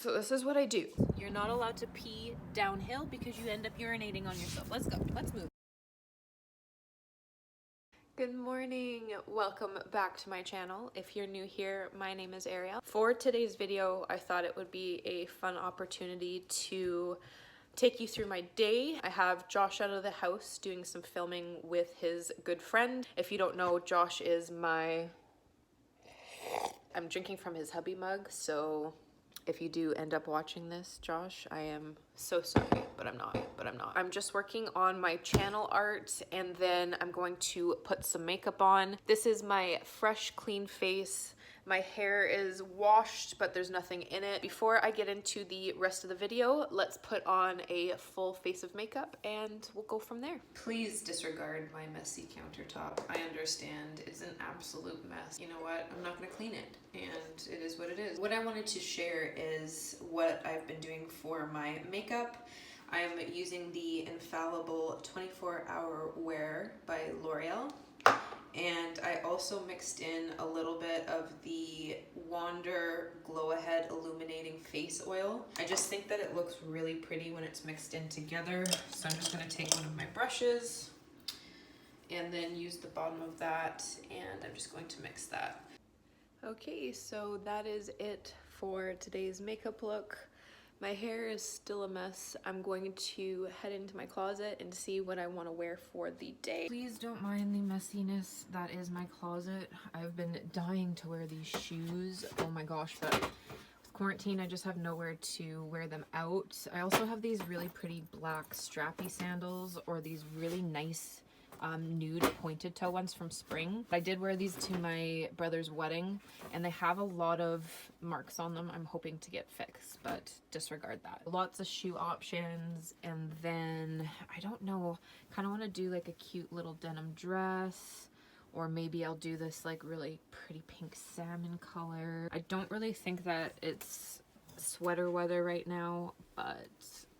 So this is what I do. You're not allowed to pee downhill because you end up urinating on yourself. Let's go. Let's move. Good morning. Welcome back to my channel. If you're new here, my name is Ariel. For today's video, I thought it would be a fun opportunity to take you through my day. I have Josh out of the house doing some filming with his good friend. If you don't know, Josh is I'm drinking from his hubby mug, so if you do end up watching this, Josh, I am so sorry, but I'm not. I'm just working on my channel art, and then I'm going to put some makeup on. This is my fresh, clean face. My hair is washed, but there's nothing in it. Before I get into the rest of the video, let's put on a full face of makeup and we'll go from there. Please disregard my messy countertop. I understand it's an absolute mess. You know what? I'm not gonna clean it, and it is what it is. What I wanted to share is what I've been doing for my makeup. I am using the Infallible 24-Hour Wear by Loreal. And I also mixed in a little bit of the Wander Glow Ahead Illuminating Face Oil. I just think that it looks really pretty when it's mixed in together. So I'm just gonna take one of my brushes and then use the bottom of that, and I'm just going to mix that. Okay, so that is it for today's makeup look. My hair is still a mess. I'm going to head into my closet and see what I want to wear for the day. Please don't mind the messiness that is my closet. I've been dying to wear these shoes. Oh my gosh, but with quarantine, I just have nowhere to wear them out. I also have these really pretty black strappy sandals, or these really nice nude pointed toe ones from spring. I did wear these to my brother's wedding, and they have a lot of marks on them I'm hoping to get fixed, but disregard that. Lots of shoe options, and then I don't know, kind of want to do like a cute little denim dress, or maybe I'll do this like really pretty pink salmon color. I don't really think that it's sweater weather right now, but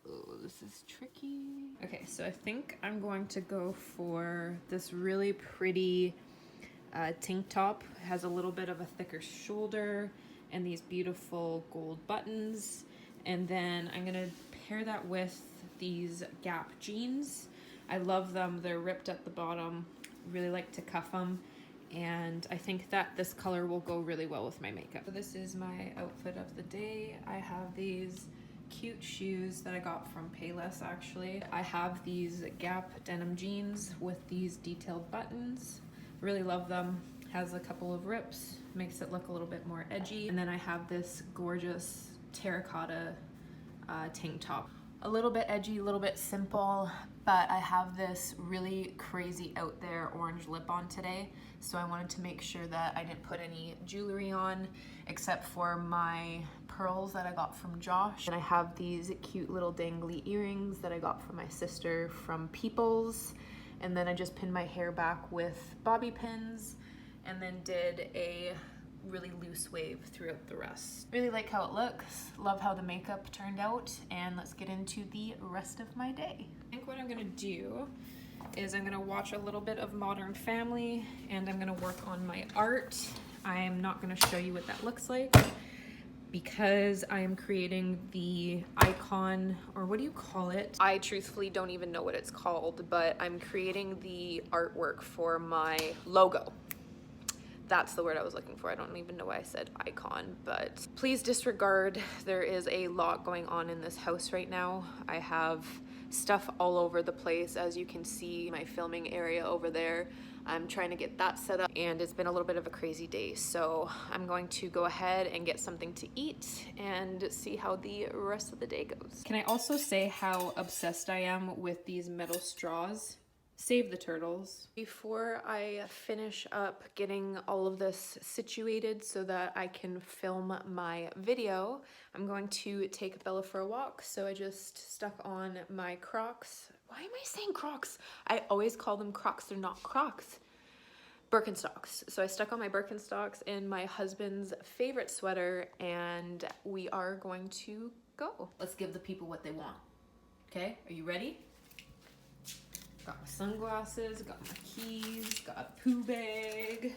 oh, this is tricky. Okay, so I think I'm going to go for this really pretty tank top. It has a little bit of a thicker shoulder and these beautiful gold buttons. And then I'm gonna pair that with these Gap jeans. I love them. They're ripped at the bottom. Really like to cuff them. And I think that this color will go really well with my makeup. So this is my outfit of the day. I have these cute shoes that I got from Payless actually. I have these Gap denim jeans with these detailed buttons. Really love them. Has a couple of rips, makes it look a little bit more edgy. And then I have this gorgeous terracotta tank top. A little bit edgy, a little bit simple, but I have this really crazy out there orange lip on today. So I wanted to make sure that I didn't put any jewelry on except for my pearls that I got from Josh. And I have these cute little dangly earrings that I got from my sister from People's. And then I just pinned my hair back with bobby pins and then did a really loose wave throughout the rest. Really like how it looks, love how the makeup turned out, and let's get into the rest of my day. I think what I'm gonna do is I'm gonna watch a little bit of Modern Family, and I'm gonna work on my art. I am not gonna show you what that looks like because I am creating the icon, or what do you call it? I truthfully don't even know what it's called, but I'm creating the artwork for my logo. That's the word I was looking for. I don't even know why I said icon, but please disregard. There is a lot going on in this house right now. I have stuff all over the place. As you can see, my filming area over there, I'm trying to get that set up, and it's been a little bit of a crazy day. So I'm going to go ahead and get something to eat and see how the rest of the day goes. Can I also say how obsessed I am with these metal straws? Save the turtles. Before I finish up getting all of this situated so that I can film my video, I'm going to take Bella for a walk. So I just stuck on my Crocs. Why am I saying Crocs? I always call them Crocs, they're not Crocs. Birkenstocks. So I stuck on my Birkenstocks in my husband's favorite sweater, and we are going to go. Let's give the people what they want. Okay, are you ready? Got my sunglasses, got my keys, got a poo bag.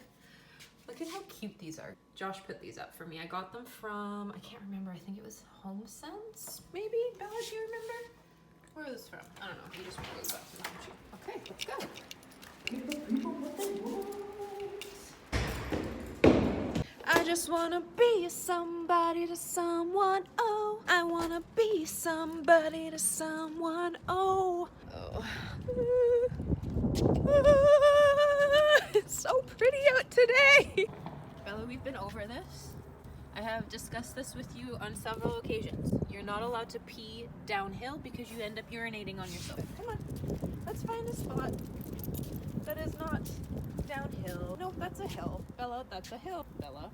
Look at how cute these are. Josh put these up for me. I got them from, I can't remember, I think it was Home Do you remember? Where is this from? I don't know. You just really got some, don't you? Okay, let's go. Give the people what they want. I just wanna be somebody to someone. Oh, I wanna be somebody to someone. Oh, oh. It's so pretty out today. Bella, we've been over this. I have discussed this with you on several occasions. You're not allowed to pee downhill because you end up urinating on yourself. Come on, let's find a spot that is not downhill. Nope, that's a hill. Bella, that's a hill. Bella,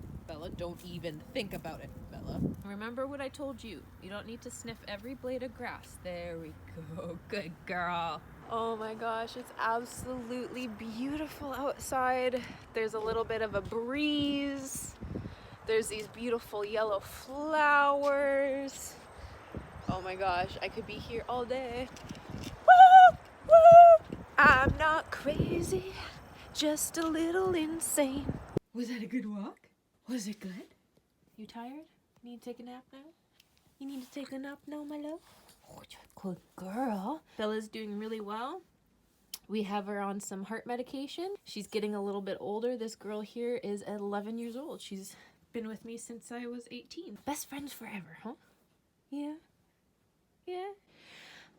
don't even think about it, Bella. Remember what I told you. You don't need to sniff every blade of grass. There we go. Good girl. Oh my gosh, it's absolutely beautiful outside. There's a little bit of a breeze. There's these beautiful yellow flowers. Oh my gosh, I could be here all day. Woo! Woo! I'm not crazy, just a little insane. Was that a good walk? Was it good? You tired? You need to take a nap now? You need to take a nap now, my love? Oh, you're a good girl. Bella's doing really well. We have her on some heart medication. She's getting a little bit older. This girl here is 11 years old. She's been with me since I was 18. Best friends forever, huh? Yeah? Yeah?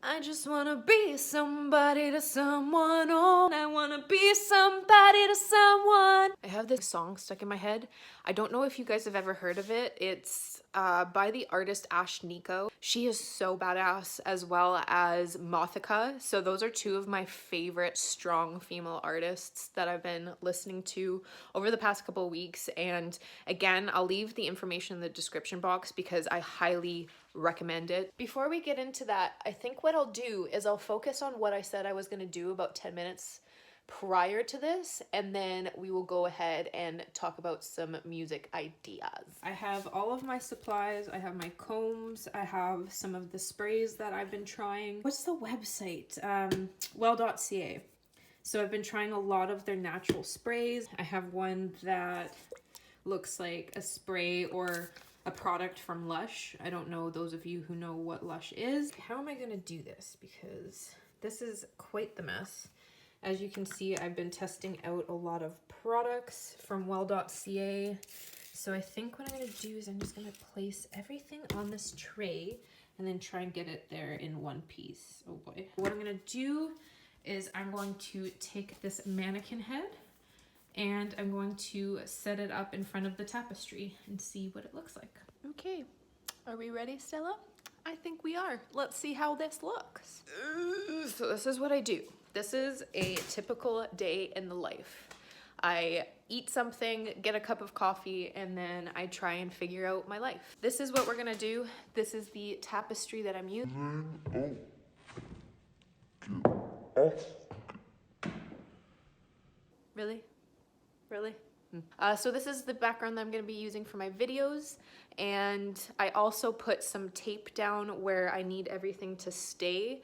I just wanna be somebody to someone. Oh, I wanna be somebody to someone. I have this song stuck in my head. I don't know if you guys have ever heard of it. It's by the artist Ashnikko. She is so badass, as well as Mothica. So those are two of my favorite strong female artists that I've been listening to over the past couple of weeks. And again, I'll leave the information in the description box because I highly recommend it. Before we get into that, I think what I'll do is I'll focus on what I said I was going to do about 10 minutes prior to this, and then we will go ahead and talk about some music ideas. I have all of my supplies. I have my combs. I have some of the sprays that I've been trying. What's the website? Well.Ca. So I've been trying a lot of their natural sprays. I have one that looks like a spray or a product from Lush. I don't know those of you who know what Lush is. How am I gonna do this? Because this is quite the mess. As you can see, I've been testing out a lot of products from Well.Ca. So I think what I'm gonna do is I'm just gonna place everything on this tray and then try and get it there in one piece. Oh boy. What I'm gonna do is I'm going to take this mannequin head and I'm going to set it up in front of the tapestry and see what it looks like. Okay, are we ready, Stella? I think we are. Let's see how this looks. So this is what I do. This is a typical day in the life. I eat something, get a cup of coffee, and then I try and figure out my life. This is what we're gonna do. This is the tapestry that I'm using. Really? Really? So this is the background that I'm going to be using for my videos, and I also put some tape down where I need everything to stay.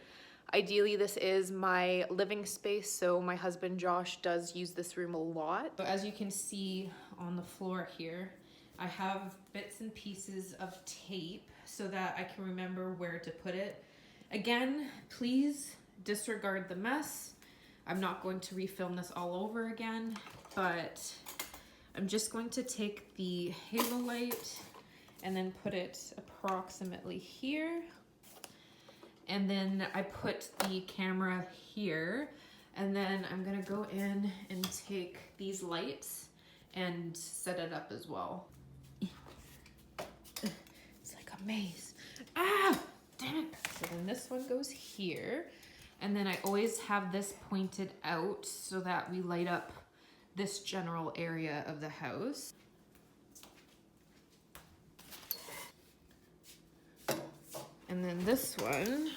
Ideally, this is my living space, so my husband Josh does use this room a lot. So as you can see on the floor here, I have bits and pieces of tape so that I can remember where to put it. Again, please disregard the mess. I'm not going to refilm this all over again, but I'm just going to take the halo light and then put it approximately here. And then I put the camera here, and then I'm gonna go in and take these lights and set it up as well. It's like a maze. Ah, damn it. So then this one goes here. And then I always have this pointed out so that we light up this general area of the house. And then this one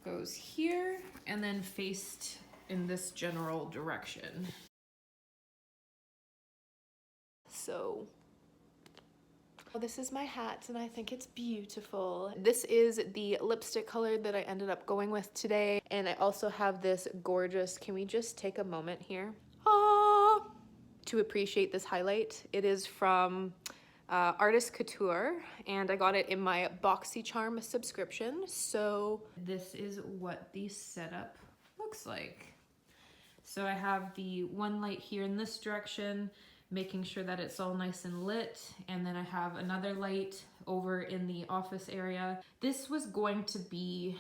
goes here and then faced in this general direction. So this is my hat and I think it's beautiful. This is the lipstick color that I ended up going with today. And I also have this gorgeous, can we just take a moment here? To appreciate this highlight. It is from Artist Couture, and I got it in my Boxy Charm subscription. So this is what the setup looks like. So I have the one light here in this direction, making sure that it's all nice and lit, and then I have another light over in the office area. This was going to be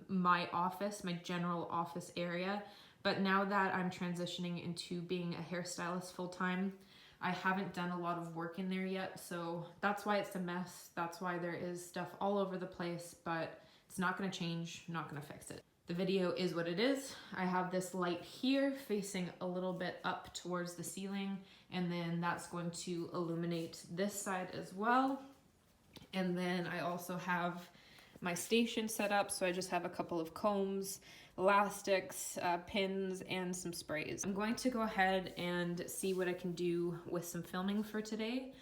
my office, my general office area, but now that I'm transitioning into being a hairstylist full-time, I haven't done a lot of work in there yet, so that's why it's a mess. That's why there is stuff all over the place, but it's not gonna change, I'm not gonna fix it. The video is what it is. I have this light here facing a little bit up towards the ceiling, and then that's going to illuminate this side as well. And then I also have my station set up, so I just have a couple of combs, elastics, pins, and some sprays. I'm going to go ahead and see what I can do with some filming for today,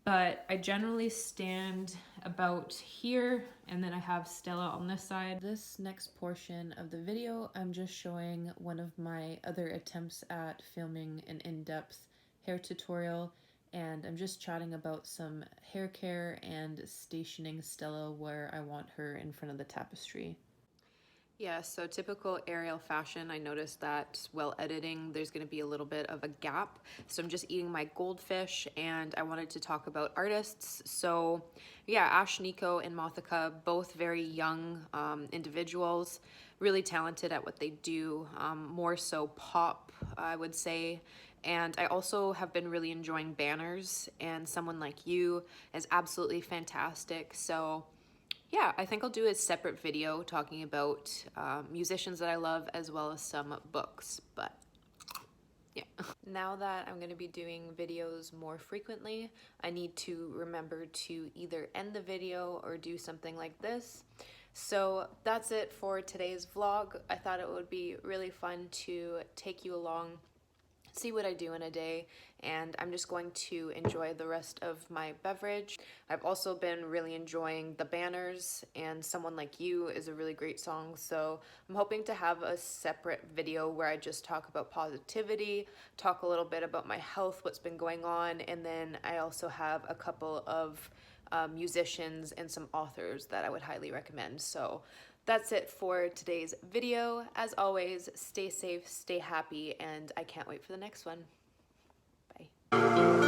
but I generally stand about here, and then I have Stella on this side. This next portion of the video, I'm just showing one of my other attempts at filming an in-depth hair tutorial, and I'm just chatting about some hair care and stationing Stella where I want her in front of the tapestry. Yeah, so typical Ariel fashion, I noticed that while editing, there's gonna be a little bit of a gap. So I'm just eating my goldfish, and I wanted to talk about artists. So yeah, Ashnikko and Mothica, both very young individuals, really talented at what they do, more so pop, I would say. And I also have been really enjoying Banners, and Someone Like You is absolutely fantastic. So yeah, I think I'll do a separate video talking about musicians that I love as well as some books, but yeah. Now that I'm going to be doing videos more frequently, I need to remember to either end the video or do something like this. So that's it for today's vlog. I thought it would be really fun to take you along, see what I do in a day, and I'm just going to enjoy the rest of my beverage. I've also been really enjoying the Banners, and Someone Like You is a really great song, so I'm hoping to have a separate video where I just talk about positivity, talk a little bit about my health, what's been going on, and then I also have a couple of musicians and some authors that I would highly recommend. So that's it for today's video. As always, stay safe, stay happy, and I can't wait for the next one. Bye.